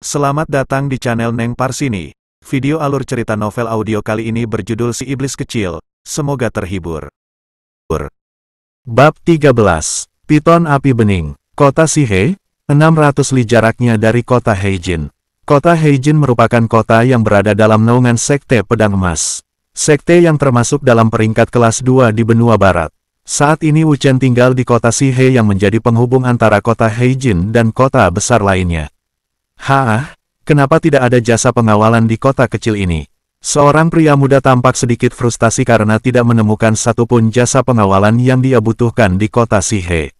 Selamat datang di channel Neng Parsini. Video alur cerita novel audio kali ini berjudul Si Iblis Kecil. Semoga terhibur. Bab 13. Piton Api Bening. Kota Sihe, 600 li jaraknya dari kota Heijin. Kota Heijin merupakan kota yang berada dalam naungan Sekte Pedang Emas. Sekte yang termasuk dalam peringkat kelas 2 di benua barat. Saat ini Wu Chen tinggal di kota Sihe yang menjadi penghubung antara kota Heijin dan kota besar lainnya. Kenapa tidak ada jasa pengawalan di kota kecil ini? Seorang pria muda tampak sedikit frustasi karena tidak menemukan satupun jasa pengawalan yang dia butuhkan di kota Sihe.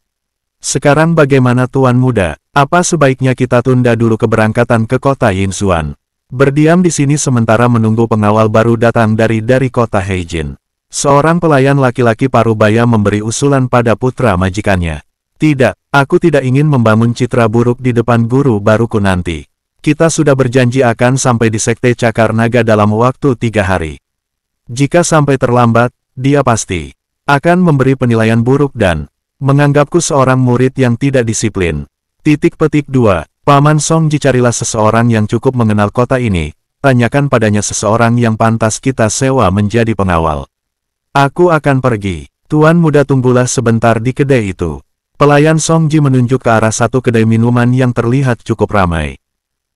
Sekarang bagaimana Tuan Muda? Apa sebaiknya kita tunda dulu keberangkatan ke kota Yinzuan? Berdiam di sini sementara menunggu pengawal baru datang dari kota Heijin. Seorang pelayan laki-laki parubaya memberi usulan pada putra majikannya. Tidak, aku tidak ingin membangun citra buruk di depan guru baruku nanti. Kita sudah berjanji akan sampai di Sekte Cakar Naga dalam waktu 3 hari. Jika sampai terlambat, dia pasti akan memberi penilaian buruk dan menganggapku seorang murid yang tidak disiplin. Petik 2. Paman Songji, carilah seseorang yang cukup mengenal kota ini. Tanyakan padanya seseorang yang pantas kita sewa menjadi pengawal. Aku akan pergi. Tuan Muda, tunggulah sebentar di kedai itu. Pelayan Songji menunjuk ke arah satu kedai minuman yang terlihat cukup ramai.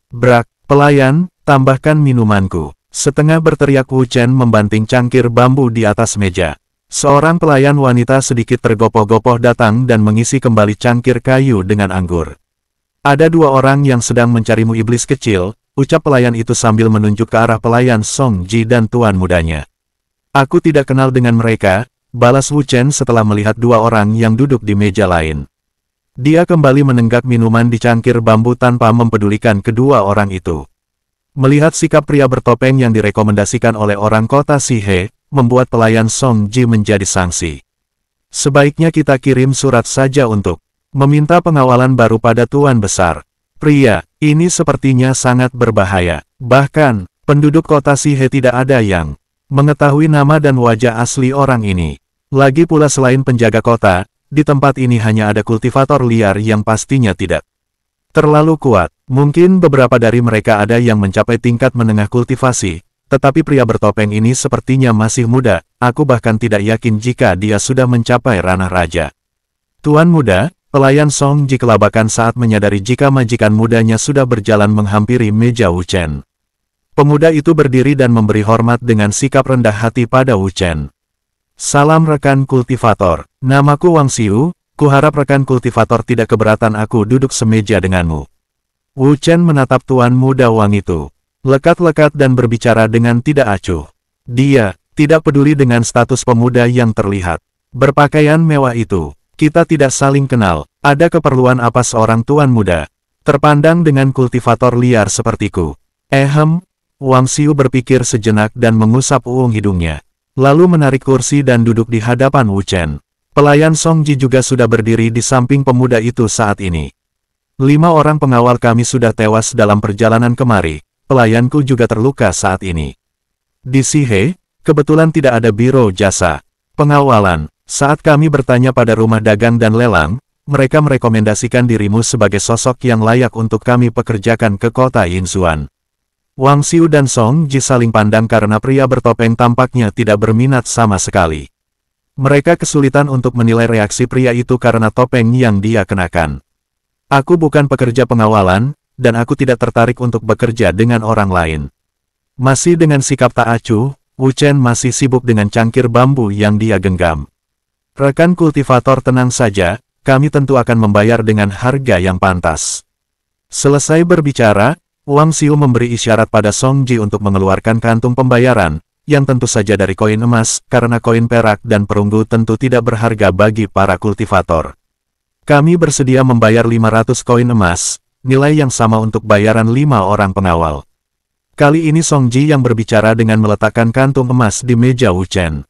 Brak, pelayan, tambahkan minumanku. Setengah berteriak Wu Chen membanting cangkir bambu di atas meja. Seorang pelayan wanita sedikit tergopoh-gopoh datang dan mengisi kembali cangkir kayu dengan anggur. Ada 2 orang yang sedang mencarimu, iblis kecil, ucap pelayan itu sambil menunjuk ke arah pelayan Songji dan tuan mudanya. Aku tidak kenal dengan mereka, balas Wu Chen setelah melihat 2 orang yang duduk di meja lain. Dia kembali menenggak minuman di cangkir bambu tanpa mempedulikan kedua orang itu. Melihat sikap pria bertopeng yang direkomendasikan oleh orang kota Sihe, membuat pelayan Songji menjadi sangsi. Sebaiknya kita kirim surat saja untuk meminta pengawalan baru pada Tuan Besar. Pria, ini sepertinya sangat berbahaya. Bahkan, penduduk kota Sihe tidak ada yang mengetahui nama dan wajah asli orang ini. Lagi pula selain penjaga kota, di tempat ini hanya ada kultivator liar yang pastinya tidak terlalu kuat. Mungkin beberapa dari mereka ada yang mencapai tingkat menengah kultivasi, tetapi pria bertopeng ini sepertinya masih muda. Aku bahkan tidak yakin jika dia sudah mencapai ranah raja. Tuan Muda, pelayan Songji kelabakan saat menyadari jika majikan mudanya sudah berjalan menghampiri meja Wu Chen. Pemuda itu berdiri dan memberi hormat dengan sikap rendah hati pada Wu Chen. Salam rekan kultivator, namaku Wang Xiu, kuharap rekan kultivator tidak keberatan aku duduk semeja denganmu. Wu Chen menatap Tuan Muda Wang itu, lekat-lekat dan berbicara dengan tidak acuh. Dia tidak peduli dengan status pemuda yang terlihat berpakaian mewah itu. Kita tidak saling kenal, ada keperluan apa seorang Tuan Muda terpandang dengan kultivator liar sepertiku? Wang Xiu berpikir sejenak dan mengusap uung hidungnya. Lalu menarik kursi dan duduk di hadapan Wu Chen. Pelayan Songji juga sudah berdiri di samping pemuda itu saat ini. 5 orang pengawal kami sudah tewas dalam perjalanan kemari. Pelayanku juga terluka saat ini. Di Sihe, kebetulan tidak ada biro jasa pengawalan. Saat kami bertanya pada rumah dagang dan lelang, mereka merekomendasikan dirimu sebagai sosok yang layak untuk kami pekerjakan ke kota Yinzuan. Wang Xiu dan Songji saling pandang karena pria bertopeng tampaknya tidak berminat sama sekali. Mereka kesulitan untuk menilai reaksi pria itu karena topeng yang dia kenakan. Aku bukan pekerja pengawalan, dan aku tidak tertarik untuk bekerja dengan orang lain. Masih dengan sikap tak acuh, Wu Chen masih sibuk dengan cangkir bambu yang dia genggam. Rekan kultivator, tenang saja, kami tentu akan membayar dengan harga yang pantas. Selesai berbicara, Wang Xiu memberi isyarat pada Songji untuk mengeluarkan kantung pembayaran, yang tentu saja dari koin emas, karena koin perak dan perunggu tentu tidak berharga bagi para kultivator. Kami bersedia membayar 500 koin emas, nilai yang sama untuk bayaran 5 orang pengawal. Kali ini Songji yang berbicara dengan meletakkan kantung emas di meja Wu Chen.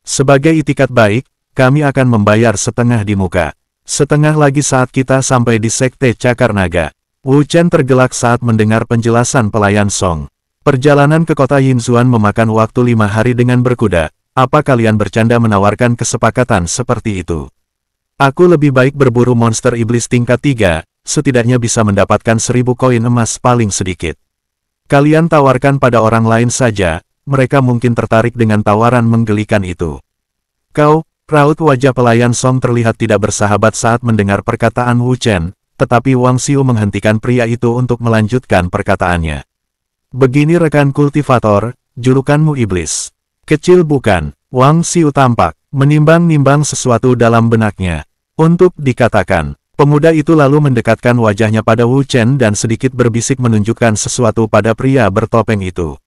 Sebagai itikat baik, kami akan membayar setengah di muka. Setengah lagi saat kita sampai di Sekte Cakar Naga. Wu Chen tergelak saat mendengar penjelasan pelayan Song. Perjalanan ke kota Yinzuan memakan waktu 5 hari dengan berkuda. Apa kalian bercanda menawarkan kesepakatan seperti itu? Aku lebih baik berburu monster iblis tingkat 3, setidaknya bisa mendapatkan 1000 koin emas paling sedikit. Kalian tawarkan pada orang lain saja, mereka mungkin tertarik dengan tawaran menggelikan itu. Kau, raut wajah pelayan Song terlihat tidak bersahabat saat mendengar perkataan Wu Chen, tetapi Wang Xiu menghentikan pria itu untuk melanjutkan perkataannya. Begini rekan kultivator, julukanmu iblis. Kecil bukan? Wang Xiu tampak menimbang-nimbang sesuatu dalam benaknya. Untuk dikatakan, pemuda itu lalu mendekatkan wajahnya pada Wu Chen dan sedikit berbisik menunjukkan sesuatu pada pria bertopeng itu.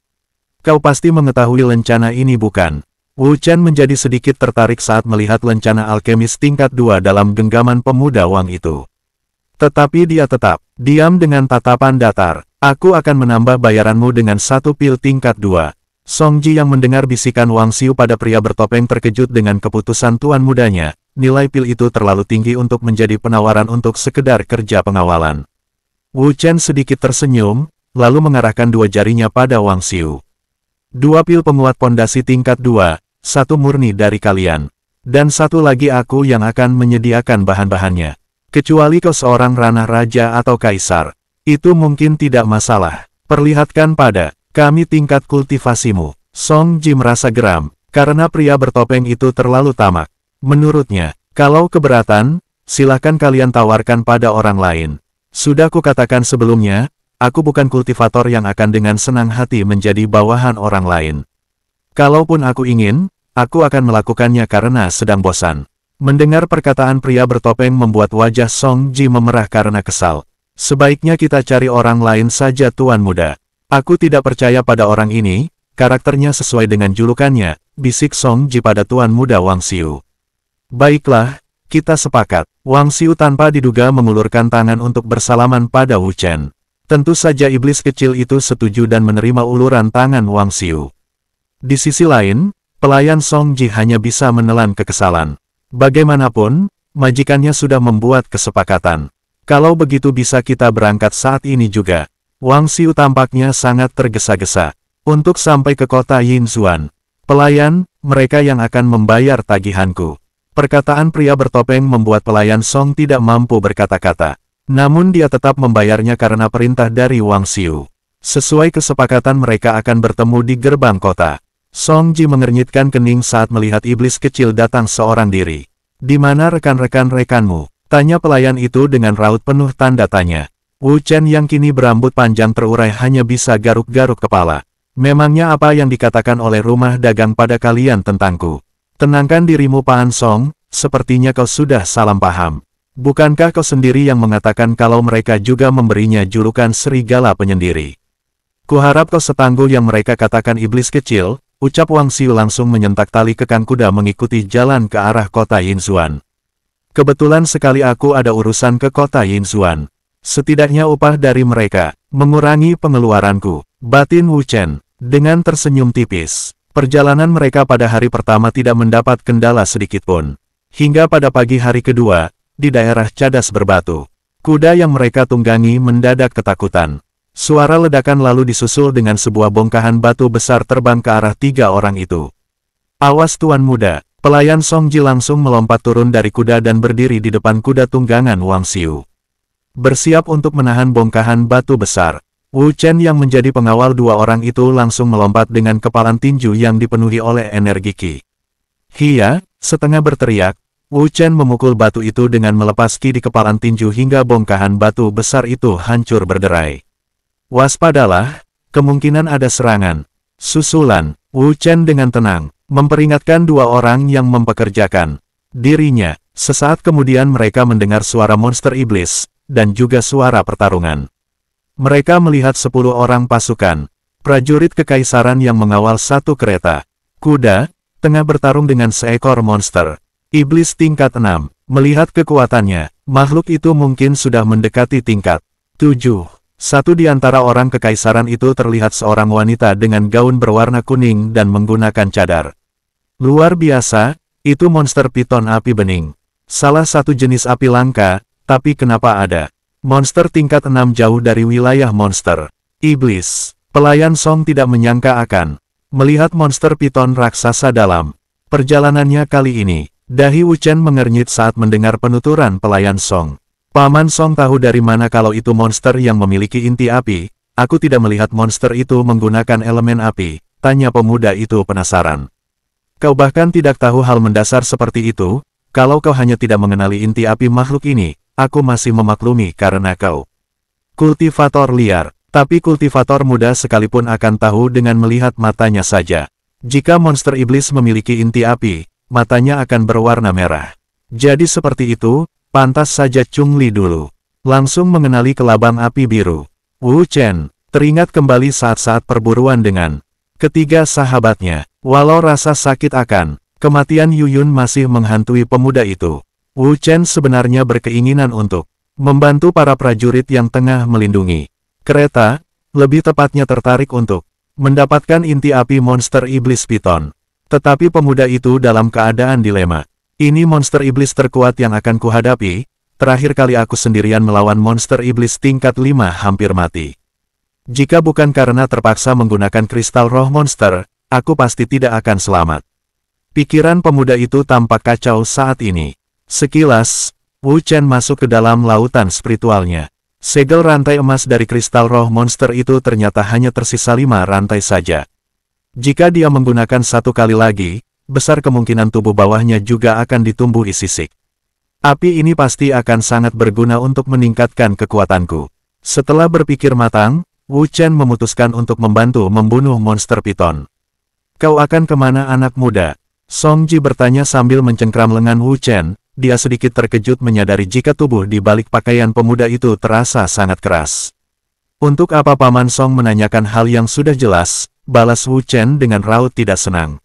Kau pasti mengetahui lencana ini bukan? Wu Chen menjadi sedikit tertarik saat melihat lencana alkemis tingkat 2 dalam genggaman pemuda Wang itu. Tetapi dia tetap diam dengan tatapan datar. Aku akan menambah bayaranmu dengan 1 pil tingkat 2. Song Ji yang mendengar bisikan Wang Xiu pada pria bertopeng terkejut dengan keputusan tuan mudanya. Nilai pil itu terlalu tinggi untuk menjadi penawaran untuk sekedar kerja pengawalan. Wu Chen sedikit tersenyum, lalu mengarahkan 2 jarinya pada Wang Xiu. 2 pil penguat pondasi tingkat 2, 1 murni dari kalian. Dan 1 lagi aku yang akan menyediakan bahan-bahannya. Kecuali kau seorang ranah raja atau kaisar. Itu mungkin tidak masalah. Perlihatkan pada kami tingkat kultivasimu. Song Ji merasa geram, karena pria bertopeng itu terlalu tamak. Menurutnya, kalau keberatan, silahkan kalian tawarkan pada orang lain. Sudah kukatakan sebelumnya, aku bukan kultivator yang akan dengan senang hati menjadi bawahan orang lain. Kalaupun aku ingin, aku akan melakukannya karena sedang bosan. Mendengar perkataan pria bertopeng membuat wajah Song Ji memerah karena kesal. Sebaiknya kita cari orang lain saja tuan muda. Aku tidak percaya pada orang ini, karakternya sesuai dengan julukannya, bisik Song Ji pada tuan muda Wang Xiu. Baiklah, kita sepakat. Wang Xiu tanpa diduga mengulurkan tangan untuk bersalaman pada Wu Chen. Tentu saja iblis kecil itu setuju dan menerima uluran tangan Wang Xiu. Di sisi lain, pelayan Song Ji hanya bisa menelan kekesalan. Bagaimanapun, majikannya sudah membuat kesepakatan. Kalau begitu bisa kita berangkat saat ini juga. Wang Xiu tampaknya sangat tergesa-gesa. Untuk sampai ke kota Yinzuan. Pelayan, mereka yang akan membayar tagihanku. Perkataan pria bertopeng membuat pelayan Song tidak mampu berkata-kata. Namun dia tetap membayarnya karena perintah dari Wang Xiu. Sesuai kesepakatan mereka akan bertemu di gerbang kota. Song Ji mengernyitkan kening saat melihat iblis kecil datang seorang diri. Di mana rekan-rekanmu? Tanya pelayan itu dengan raut penuh tanda tanya. Wu Chen yang kini berambut panjang terurai hanya bisa garuk-garuk kepala. Memangnya apa yang dikatakan oleh rumah dagang pada kalian tentangku? Tenangkan dirimu Pan Song, sepertinya kau sudah salah paham. Bukankah kau sendiri yang mengatakan kalau mereka juga memberinya julukan serigala penyendiri? Kuharap kau setangguh yang mereka katakan iblis kecil, ucap Wang Xiu langsung menyentak tali kekang kuda mengikuti jalan ke arah kota Yinzuan. Kebetulan sekali aku ada urusan ke kota Yinzuan. Setidaknya upah dari mereka, mengurangi pengeluaranku, batin Wu Chen, dengan tersenyum tipis. Perjalanan mereka pada hari pertama tidak mendapat kendala sedikitpun. Hingga pada pagi hari kedua, di daerah Cadas Berbatu, kuda yang mereka tunggangi mendadak ketakutan. Suara ledakan lalu disusul dengan sebuah bongkahan batu besar terbang ke arah 3 orang itu. Awas tuan muda, pelayan Song Ji langsung melompat turun dari kuda dan berdiri di depan kuda tunggangan Wang Xiu. Bersiap untuk menahan bongkahan batu besar. Wu Chen yang menjadi pengawal 2 orang itu langsung melompat dengan kepalan tinju yang dipenuhi oleh energi Qi. Hia, setengah berteriak, Wu Chen memukul batu itu dengan melepas Qi di kepalan tinju hingga bongkahan batu besar itu hancur berderai. Waspadalah, kemungkinan ada serangan. Susulan, Wu Chen dengan tenang, memperingatkan 2 orang yang mempekerjakan dirinya. Sesaat kemudian mereka mendengar suara monster iblis, dan juga suara pertarungan. Mereka melihat 10 orang pasukan prajurit kekaisaran yang mengawal 1 kereta kuda, tengah bertarung dengan seekor monster iblis tingkat 6. Melihat kekuatannya, makhluk itu mungkin sudah mendekati tingkat 7. Satu di antara orang kekaisaran itu terlihat seorang wanita dengan gaun berwarna kuning dan menggunakan cadar. Luar biasa, itu monster piton api bening. Salah satu jenis api langka, tapi kenapa ada monster tingkat 6 jauh dari wilayah monster iblis? Pelayan Song tidak menyangka akan melihat monster piton raksasa dalam perjalanannya kali ini. Dahi Wu Chen mengernyit saat mendengar penuturan pelayan Song. Paman Song tahu dari mana kalau itu monster yang memiliki inti api? Aku tidak melihat monster itu menggunakan elemen api, tanya pemuda itu penasaran. Kau bahkan tidak tahu hal mendasar seperti itu, kalau kau hanya tidak mengenali inti api makhluk ini, aku masih memaklumi karena kau kultivator liar, tapi kultivator muda sekalipun akan tahu dengan melihat matanya saja. Jika monster iblis memiliki inti api, matanya akan berwarna merah. Jadi seperti itu, pantas saja Chung Li dulu langsung mengenali kelabang api biru. Wu Chen teringat kembali saat-saat perburuan dengan ketiga sahabatnya. Walau rasa sakit akan kematian Yu Yun masih menghantui pemuda itu, Wu Chen sebenarnya berkeinginan untuk membantu para prajurit yang tengah melindungi kereta, lebih tepatnya tertarik untuk mendapatkan inti api monster iblis piton. Tetapi pemuda itu dalam keadaan dilema. Ini monster iblis terkuat yang akan kuhadapi, terakhir kali aku sendirian melawan monster iblis tingkat 5 hampir mati. Jika bukan karena terpaksa menggunakan kristal roh monster, aku pasti tidak akan selamat. Pikiran pemuda itu tampak kacau saat ini. Sekilas, Wu Chen masuk ke dalam lautan spiritualnya. Segel rantai emas dari kristal roh monster itu ternyata hanya tersisa 5 rantai saja. Jika dia menggunakan satu kali lagi, besar kemungkinan tubuh bawahnya juga akan ditumbuhi sisik. Api ini pasti akan sangat berguna untuk meningkatkan kekuatanku. Setelah berpikir matang, Wu Chen memutuskan untuk membantu membunuh monster piton. Kau akan kemana anak muda? Song Ji bertanya sambil mencengkram lengan Wu Chen. Dia sedikit terkejut menyadari jika tubuh di balik pakaian pemuda itu terasa sangat keras. Untuk apa Paman Song menanyakan hal yang sudah jelas? Balas Wu Chen dengan raut tidak senang.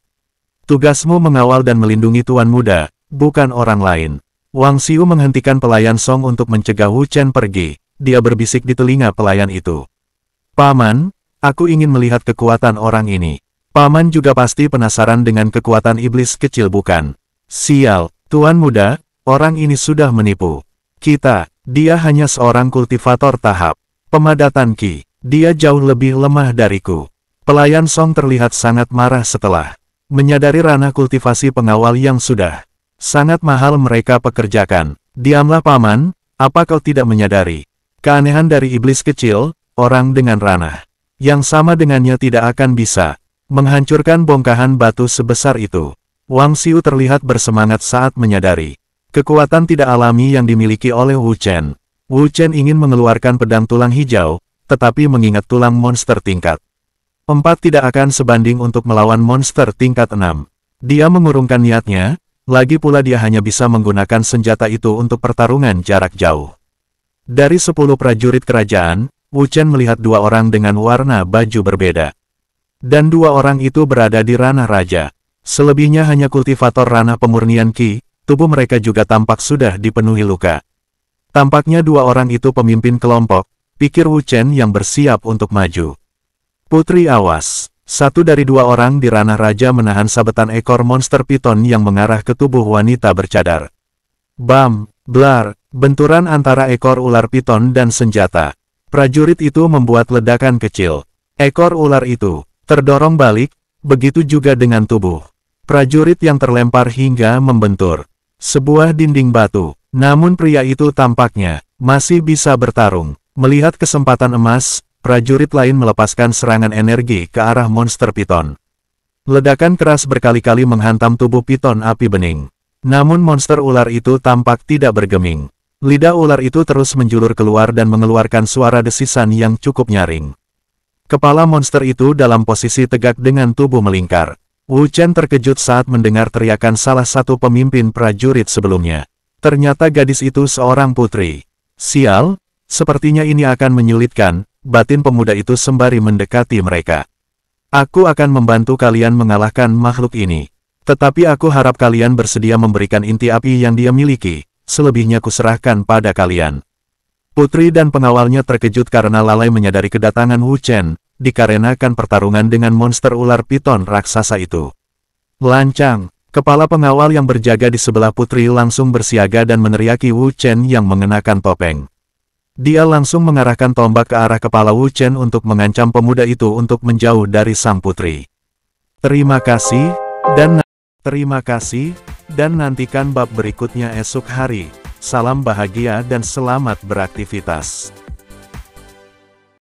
Tugasmu mengawal dan melindungi tuan muda, bukan orang lain. Wang Xiu menghentikan pelayan Song untuk mencegah Wu Chen pergi. Dia berbisik di telinga pelayan itu. Paman, aku ingin melihat kekuatan orang ini. Paman juga pasti penasaran dengan kekuatan iblis kecil bukan? Sial, tuan muda, orang ini sudah menipu kita. Dia hanya seorang kultivator tahap pemadatan Qi. Dia jauh lebih lemah dariku. Pelayan Song terlihat sangat marah setelah menyadari ranah kultivasi pengawal yang sudah sangat mahal mereka pekerjakan. Diamlah Paman, apa kau tidak menyadari keanehan dari iblis kecil? Orang dengan ranah yang sama dengannya tidak akan bisa menghancurkan bongkahan batu sebesar itu. Wang Xiu terlihat bersemangat saat menyadari kekuatan tidak alami yang dimiliki oleh Wu Chen. Wu Chen ingin mengeluarkan pedang tulang hijau, tetapi mengingat tulang monster tingkat 4 tidak akan sebanding untuk melawan monster tingkat 6. Dia mengurungkan niatnya, lagi pula dia hanya bisa menggunakan senjata itu untuk pertarungan jarak jauh. Dari 10 prajurit kerajaan, Wu Chen melihat 2 orang dengan warna baju berbeda. Dan 2 orang itu berada di ranah raja. Selebihnya hanya kultivator ranah pemurnian Qi, tubuh mereka juga tampak sudah dipenuhi luka. Tampaknya 2 orang itu pemimpin kelompok, pikir Wu Chen yang bersiap untuk maju. Putri awas, satu dari 2 orang di ranah raja menahan sabetan ekor monster piton yang mengarah ke tubuh wanita bercadar. Bam, blar, benturan antara ekor ular piton dan senjata. Prajurit itu membuat ledakan kecil. Ekor ular itu terdorong balik, begitu juga dengan tubuh prajurit yang terlempar hingga membentur sebuah dinding batu. Namun pria itu tampaknya masih bisa bertarung. Melihat kesempatan emas, prajurit lain melepaskan serangan energi ke arah monster piton. Ledakan keras berkali-kali menghantam tubuh piton api bening. Namun monster ular itu tampak tidak bergeming. Lidah ular itu terus menjulur keluar dan mengeluarkan suara desisan yang cukup nyaring. Kepala monster itu dalam posisi tegak dengan tubuh melingkar. Wu Chen terkejut saat mendengar teriakan salah satu pemimpin prajurit sebelumnya. Ternyata gadis itu seorang putri. Sial, sepertinya ini akan menyulitkan, batin pemuda itu sembari mendekati mereka. Aku akan membantu kalian mengalahkan makhluk ini. Tetapi aku harap kalian bersedia memberikan inti api yang dia miliki, selebihnya kuserahkan pada kalian. Putri dan pengawalnya terkejut karena lalai menyadari kedatangan Wu Chen, dikarenakan pertarungan dengan monster ular piton raksasa itu. Lancang, kepala pengawal yang berjaga di sebelah putri langsung bersiaga dan meneriaki Wu Chen yang mengenakan topeng. Dia langsung mengarahkan tombak ke arah kepala Wu Chen untuk mengancam pemuda itu untuk menjauh dari sang putri. Terima kasih, dan nantikan bab berikutnya esok hari. Salam bahagia dan selamat beraktivitas.